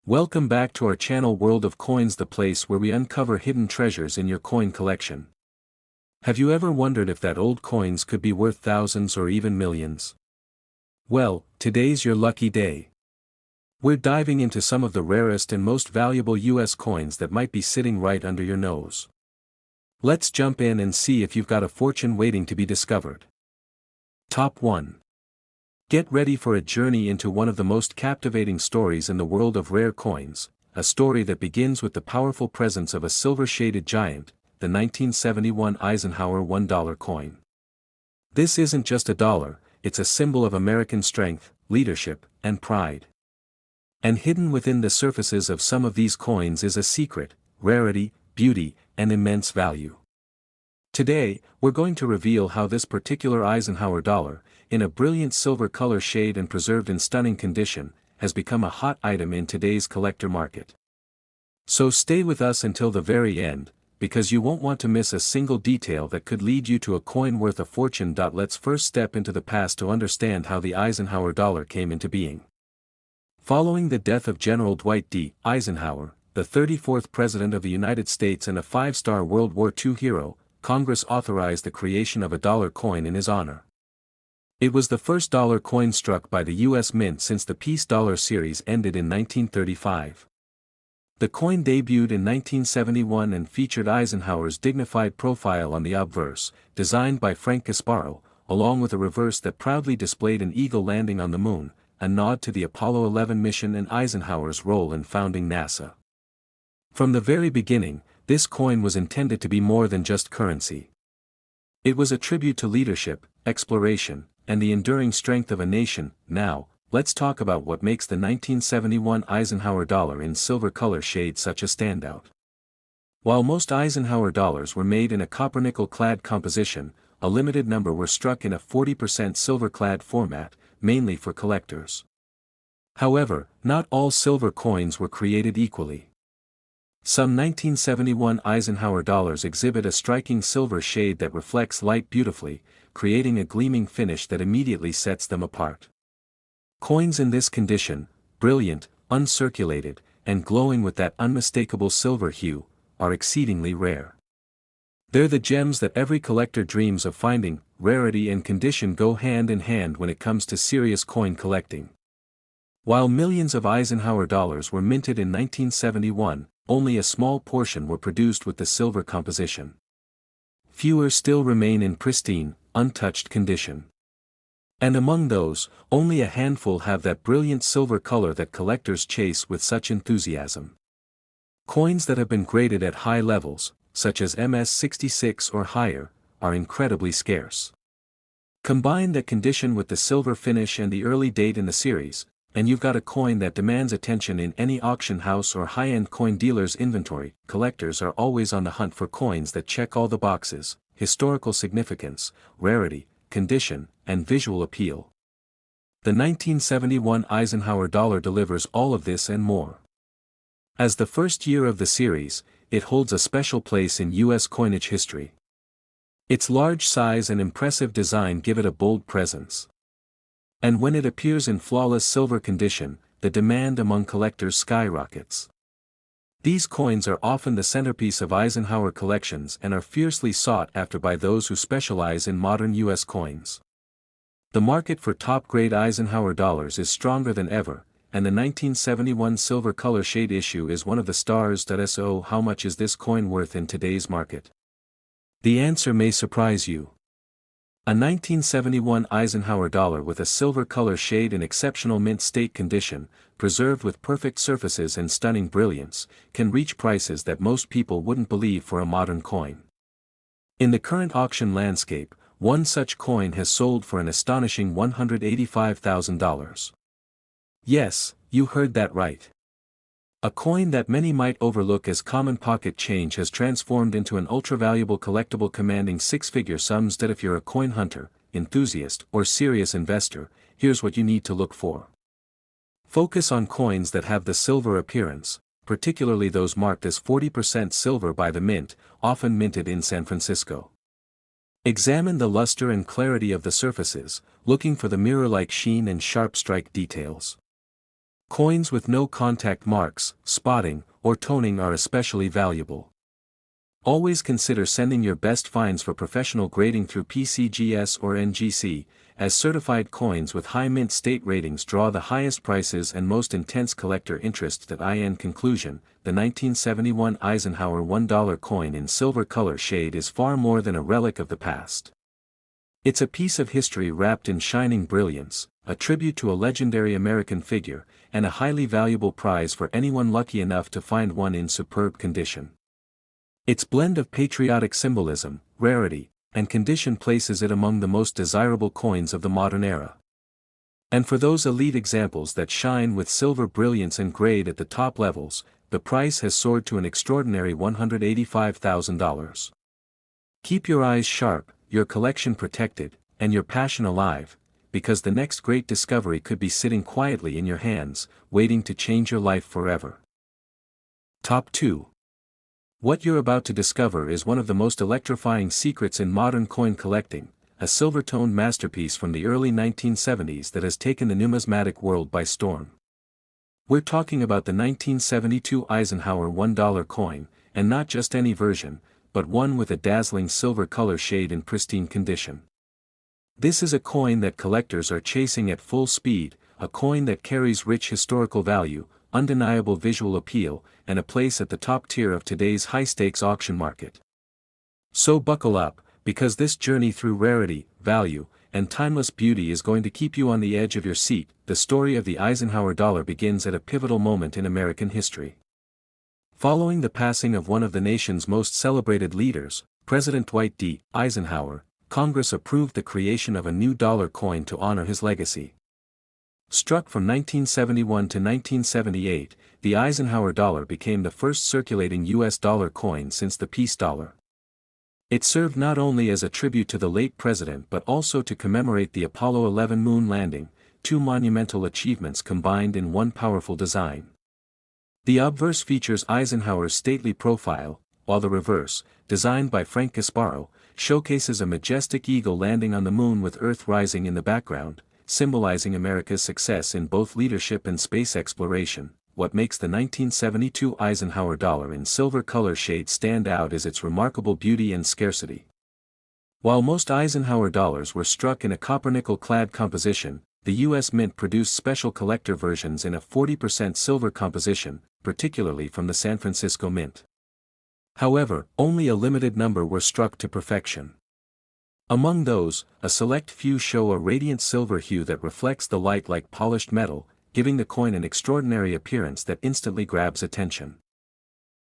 Welcome back to our channel World of Coins, the place where we uncover hidden treasures in your coin collection. Have you ever wondered if that old coins could be worth thousands or even millions? Well, today's your lucky day. We're diving into some of the rarest and most valuable US coins that might be sitting right under your nose. Let's jump in and see if you've got a fortune waiting to be discovered. Top 1. Get ready for a journey into one of the most captivating stories in the world of rare coins, a story that begins with the powerful presence of a silver-shaded giant, the 1971 Eisenhower $1 coin. This isn't just a dollar, it's a symbol of American strength, leadership, and pride. And hidden within the surfaces of some of these coins is a secret, rarity, beauty, and immense value. Today, we're going to reveal how this particular Eisenhower dollar, in a brilliant silver color shade and preserved in stunning condition, has become a hot item in today's collector market. So stay with us until the very end, because you won't want to miss a single detail that could lead you to a coin worth a fortune. Let's first step into the past to understand how the Eisenhower dollar came into being. Following the death of General Dwight D. Eisenhower, the 34th President of the United States and a five-star World War II hero, Congress authorized the creation of a dollar coin in his honor. It was the first dollar coin struck by the U.S. Mint since the Peace Dollar series ended in 1935. The coin debuted in 1971 and featured Eisenhower's dignified profile on the obverse, designed by Frank Gasparo, along with a reverse that proudly displayed an eagle landing on the moon, a nod to the Apollo 11 mission and Eisenhower's role in founding NASA. From the very beginning, this coin was intended to be more than just currency. It was a tribute to leadership, exploration, and the enduring strength of a nation. Now, let's talk about what makes the 1971 Eisenhower dollar in silver color shade such a standout. While most Eisenhower dollars were made in a copper-nickel-clad composition, a limited number were struck in a 40% silver-clad format, mainly for collectors. However, not all silver coins were created equally. Some 1971 Eisenhower dollars exhibit a striking silver shade that reflects light beautifully, creating a gleaming finish that immediately sets them apart. Coins in this condition, brilliant, uncirculated, and glowing with that unmistakable silver hue, are exceedingly rare. They're the gems that every collector dreams of finding. Rarity and condition go hand in hand when it comes to serious coin collecting. While millions of Eisenhower dollars were minted in 1971, only a small portion were produced with the silver composition. Fewer still remain in pristine, untouched condition. And among those, only a handful have that brilliant silver color that collectors chase with such enthusiasm. Coins that have been graded at high levels, such as MS-66 or higher, are incredibly scarce. Combine that condition with the silver finish and the early date in the series, and you've got a coin that demands attention in any auction house or high-end coin dealer's inventory. Collectors are always on the hunt for coins that check all the boxes: historical significance, rarity, condition, and visual appeal. The 1971 Eisenhower dollar delivers all of this and more. As the first year of the series, it holds a special place in U.S. coinage history. Its large size and impressive design give it a bold presence. And when it appears in flawless silver condition, the demand among collectors skyrockets. These coins are often the centerpiece of Eisenhower collections and are fiercely sought after by those who specialize in modern U.S. coins. The market for top-grade Eisenhower dollars is stronger than ever, and the 1971 silver color shade issue is one of the stars. So how much is this coin worth in today's market? The answer may surprise you. A 1971 Eisenhower dollar with a silver color shade in exceptional mint state condition, preserved with perfect surfaces and stunning brilliance, can reach prices that most people wouldn't believe for a modern coin. In the current auction landscape, one such coin has sold for an astonishing $185,000. Yes, you heard that right. A coin that many might overlook as common pocket change has transformed into an ultra-valuable collectible commanding six-figure sums. If you're a coin hunter, enthusiast, or serious investor, here's what you need to look for. Focus on coins that have the silver appearance, particularly those marked as 40% silver by the mint, often minted in San Francisco. Examine the luster and clarity of the surfaces, looking for the mirror-like sheen and sharp strike details. Coins with no contact marks, spotting, or toning are especially valuable. Always consider sending your best finds for professional grading through PCGS or NGC, as certified coins with high mint state ratings draw the highest prices and most intense collector interest. Conclusion, the 1971 Eisenhower $1 coin in silver color shade is far more than a relic of the past. It's a piece of history wrapped in shining brilliance, a tribute to a legendary American figure, and a highly valuable prize for anyone lucky enough to find one in superb condition. Its blend of patriotic symbolism, rarity, and condition places it among the most desirable coins of the modern era. And for those elite examples that shine with silver brilliance and grade at the top levels, the price has soared to an extraordinary $185,000. Keep your eyes sharp, your collection protected, and your passion alive, because the next great discovery could be sitting quietly in your hands, waiting to change your life forever. Top 2. What you're about to discover is one of the most electrifying secrets in modern coin collecting, a silver-toned masterpiece from the early 1970s that has taken the numismatic world by storm. We're talking about the 1972 Eisenhower $1 coin, and not just any version, but one with a dazzling silver color shade in pristine condition. This is a coin that collectors are chasing at full speed, a coin that carries rich historical value, undeniable visual appeal, and a place at the top tier of today's high-stakes auction market. So buckle up, because this journey through rarity, value, and timeless beauty is going to keep you on the edge of your seat. The story of the Eisenhower dollar begins at a pivotal moment in American history. Following the passing of one of the nation's most celebrated leaders, President Dwight D. Eisenhower, Congress approved the creation of a new dollar coin to honor his legacy. Struck from 1971 to 1978, the Eisenhower dollar became the first circulating U.S. dollar coin since the peace dollar. It served not only as a tribute to the late president but also to commemorate the Apollo 11 moon landing, two monumental achievements combined in one powerful design. The obverse features Eisenhower's stately profile, while the reverse, designed by Frank Gasparo, showcases a majestic eagle landing on the moon with Earth rising in the background, symbolizing America's success in both leadership and space exploration. What makes the 1972 Eisenhower dollar in silver color shade stand out is its remarkable beauty and scarcity. While most Eisenhower dollars were struck in a copper-nickel-clad composition, the U.S. Mint produced special collector versions in a 40% silver composition, particularly from the San Francisco Mint. However, only a limited number were struck to perfection. Among those, a select few show a radiant silver hue that reflects the light like polished metal, giving the coin an extraordinary appearance that instantly grabs attention.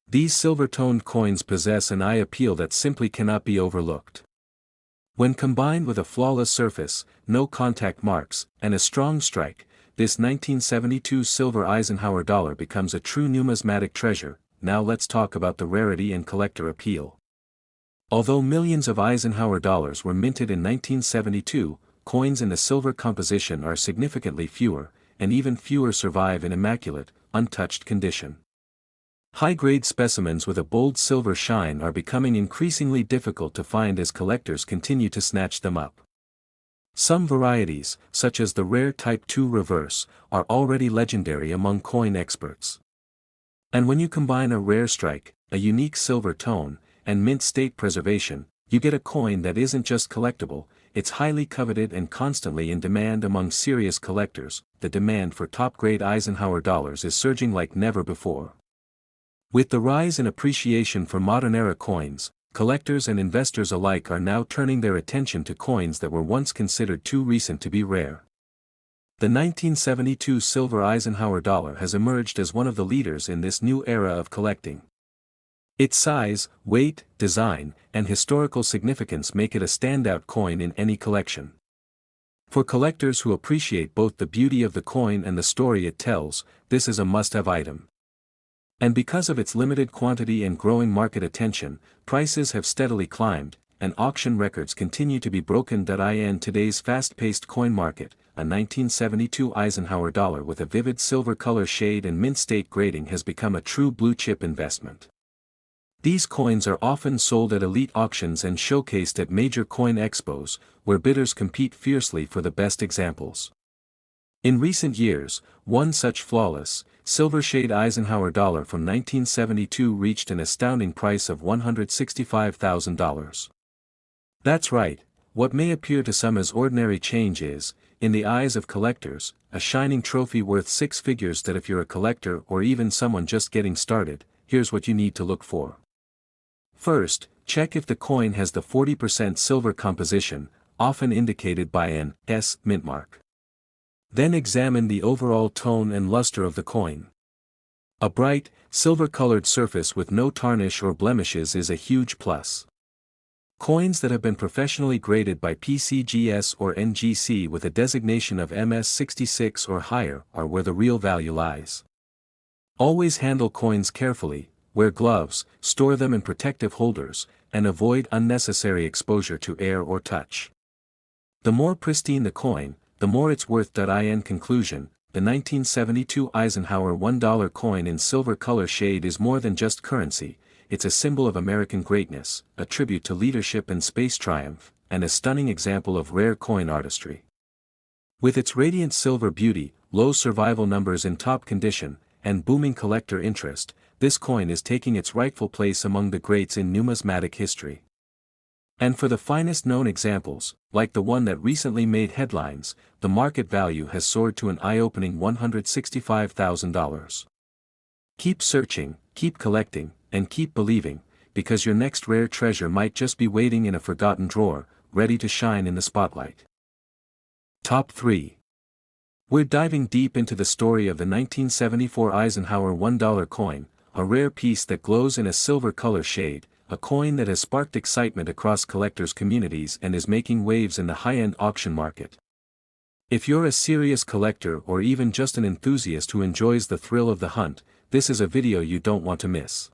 These silver-toned coins possess an eye appeal that simply cannot be overlooked. When combined with a flawless surface, no contact marks, and a strong strike, this 1972 silver Eisenhower dollar becomes a true numismatic treasure. Now let's talk about the rarity and collector appeal. Although millions of Eisenhower dollars were minted in 1972, coins in the silver composition are significantly fewer, and even fewer survive in immaculate, untouched condition. High-grade specimens with a bold silver shine are becoming increasingly difficult to find as collectors continue to snatch them up. Some varieties, such as the rare Type II reverse, are already legendary among coin experts. And when you combine a rare strike, a unique silver tone, and mint state preservation, you get a coin that isn't just collectible, it's highly coveted and constantly in demand among serious collectors. The demand for top-grade Eisenhower dollars is surging like never before. With the rise in appreciation for modern-era coins, collectors and investors alike are now turning their attention to coins that were once considered too recent to be rare. The 1972 silver Eisenhower dollar has emerged as one of the leaders in this new era of collecting. Its size, weight, design, and historical significance make it a standout coin in any collection. For collectors who appreciate both the beauty of the coin and the story it tells, this is a must-have item. And because of its limited quantity and growing market attention, prices have steadily climbed, and auction records continue to be broken. In today's fast-paced coin market, a 1972 Eisenhower dollar with a vivid silver color shade and mint state grading has become a true blue-chip investment. These coins are often sold at elite auctions and showcased at major coin expos, where bidders compete fiercely for the best examples. In recent years, one such flawless, silver-shade Eisenhower dollar from 1972 reached an astounding price of $165,000. That's right, what may appear to some as ordinary change is, in the eyes of collectors, a shining trophy worth six figures that if you're a collector or even someone just getting started, here's what you need to look for. First, check if the coin has the 40% silver composition, often indicated by an S mint mark. Then examine the overall tone and luster of the coin. A bright, silver-colored surface with no tarnish or blemishes is a huge plus. Coins that have been professionally graded by PCGS or NGC with a designation of MS66 or higher are where the real value lies. Always handle coins carefully, wear gloves, store them in protective holders, and avoid unnecessary exposure to air or touch. The more pristine the coin, the more it's worth. In conclusion, the 1972 Eisenhower $1 coin in silver color shade is more than just currency, it's a symbol of American greatness, a tribute to leadership and space triumph, and a stunning example of rare coin artistry. With its radiant silver beauty, low survival numbers in top condition, and booming collector interest, this coin is taking its rightful place among the greats in numismatic history. And for the finest known examples, like the one that recently made headlines, the market value has soared to an eye-opening $165,000. Keep searching, keep collecting, and keep believing, because your next rare treasure might just be waiting in a forgotten drawer, ready to shine in the spotlight. Top 3. We're diving deep into the story of the 1974 Eisenhower $1 coin, a rare piece that glows in a silver color shade, a coin that has sparked excitement across collectors' communities and is making waves in the high-end auction market. If you're a serious collector or even just an enthusiast who enjoys the thrill of the hunt, this is a video you don't want to miss.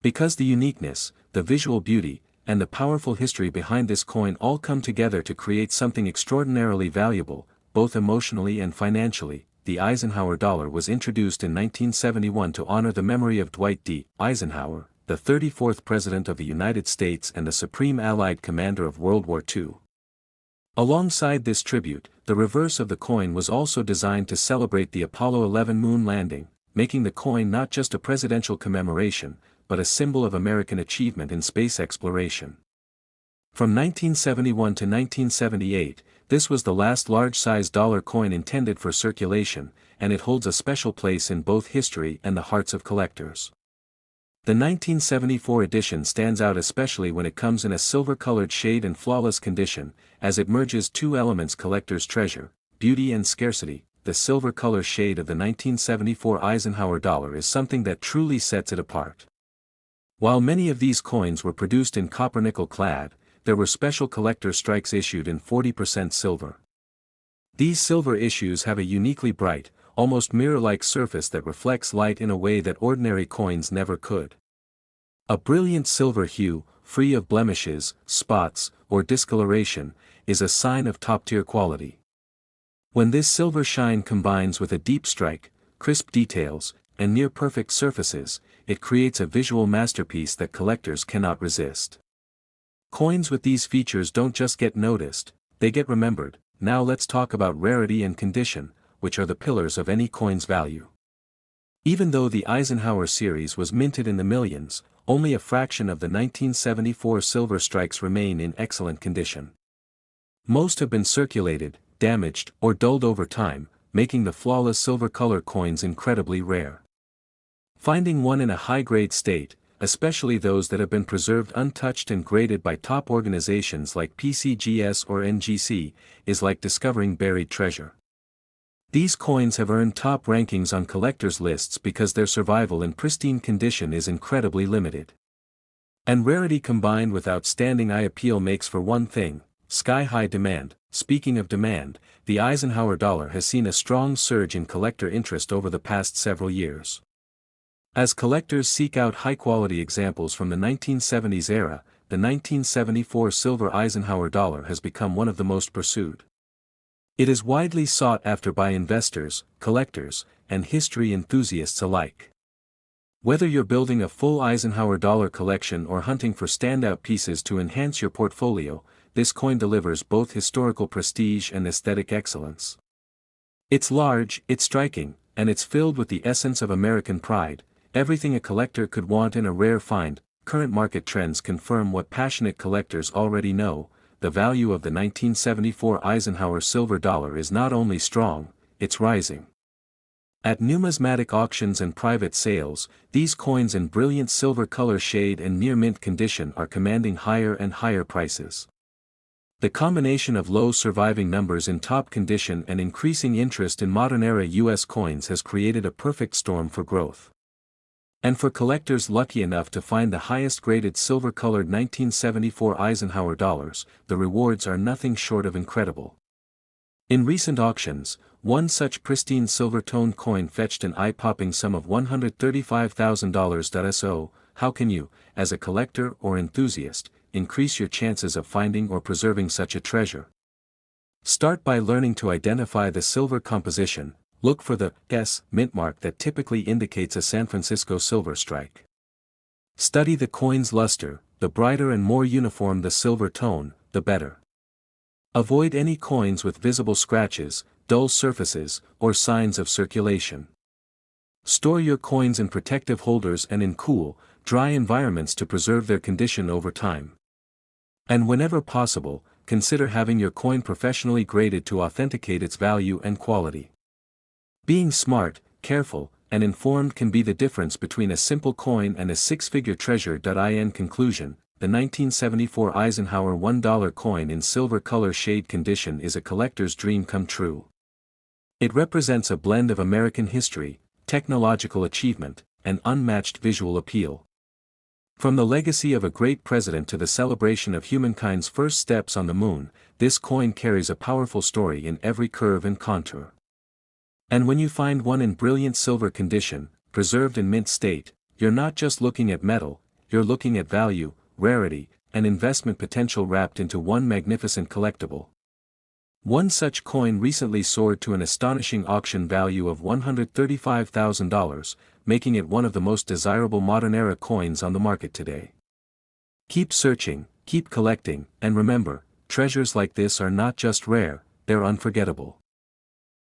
Because the uniqueness, the visual beauty, and the powerful history behind this coin all come together to create something extraordinarily valuable, both emotionally and financially. The Eisenhower dollar was introduced in 1971 to honor the memory of Dwight D. Eisenhower, the 34th President of the United States and the Supreme Allied Commander of World War II. Alongside this tribute, the reverse of the coin was also designed to celebrate the Apollo 11 moon landing, making the coin not just a presidential commemoration, but a symbol of American achievement in space exploration. From 1971 to 1978, this was the last large-size dollar coin intended for circulation, and it holds a special place in both history and the hearts of collectors. The 1974 edition stands out especially when it comes in a silver-colored shade and flawless condition, as it merges two elements collectors treasure, beauty and scarcity. The silver color shade of the 1974 Eisenhower dollar is something that truly sets it apart. While many of these coins were produced in copper-nickel clad, there were special collector strikes issued in 40% silver. These silver issues have a uniquely bright, almost mirror-like surface that reflects light in a way that ordinary coins never could. A brilliant silver hue, free of blemishes, spots, or discoloration, is a sign of top-tier quality. When this silver shine combines with a deep strike, crisp details, and near-perfect surfaces, it creates a visual masterpiece that collectors cannot resist. Coins with these features don't just get noticed, they get remembered. Now let's talk about rarity and condition, which are the pillars of any coin's value. Even though the Eisenhower series was minted in the millions, only a fraction of the 1974 silver strikes remain in excellent condition. Most have been circulated, damaged, or dulled over time, making the flawless silver color coins incredibly rare. Finding one in a high-grade state, especially those that have been preserved untouched and graded by top organizations like PCGS or NGC, is like discovering buried treasure. These coins have earned top rankings on collectors' lists because their survival in pristine condition is incredibly limited. And rarity combined with outstanding eye appeal makes for one thing: sky-high demand. Speaking of demand, the Eisenhower dollar has seen a strong surge in collector interest over the past several years. As collectors seek out high-quality examples from the 1970s era, the 1974 silver Eisenhower dollar has become one of the most pursued. It is widely sought after by investors, collectors, and history enthusiasts alike. Whether you're building a full Eisenhower dollar collection or hunting for standout pieces to enhance your portfolio, this coin delivers both historical prestige and aesthetic excellence. It's large, it's striking, and it's filled with the essence of American pride, everything a collector could want in a rare find. Current market trends confirm what passionate collectors already know: the value of the 1974 Eisenhower silver dollar is not only strong, it's rising. At numismatic auctions and private sales, these coins in brilliant silver color shade and near mint condition are commanding higher and higher prices. The combination of low surviving numbers in top condition and increasing interest in modern-era U.S. coins has created a perfect storm for growth. And for collectors lucky enough to find the highest-graded silver-colored 1974 Eisenhower dollars, the rewards are nothing short of incredible. In recent auctions, one such pristine silver-toned coin fetched an eye-popping sum of $135,000. So, how can you, as a collector or enthusiast, increase your chances of finding or preserving such a treasure? Start by learning to identify the silver composition. Look for the S mint mark that typically indicates a San Francisco silver strike. Study the coin's luster. The brighter and more uniform the silver tone, the better. Avoid any coins with visible scratches, dull surfaces, or signs of circulation. Store your coins in protective holders and in cool, dry environments to preserve their condition over time. And whenever possible, consider having your coin professionally graded to authenticate its value and quality. Being smart, careful, and informed can be the difference between a simple coin and a six-figure treasure. In conclusion, the 1974 Eisenhower $1 coin in silver color shade condition is a collector's dream come true. It represents a blend of American history, technological achievement, and unmatched visual appeal. From the legacy of a great president to the celebration of humankind's first steps on the moon, this coin carries a powerful story in every curve and contour. And when you find one in brilliant silver condition, preserved in mint state, you're not just looking at metal, you're looking at value, rarity, and investment potential wrapped into one magnificent collectible. One such coin recently soared to an astonishing auction value of $135,000, making it one of the most desirable modern-era coins on the market today. Keep searching, keep collecting, and remember, treasures like this are not just rare, they're unforgettable.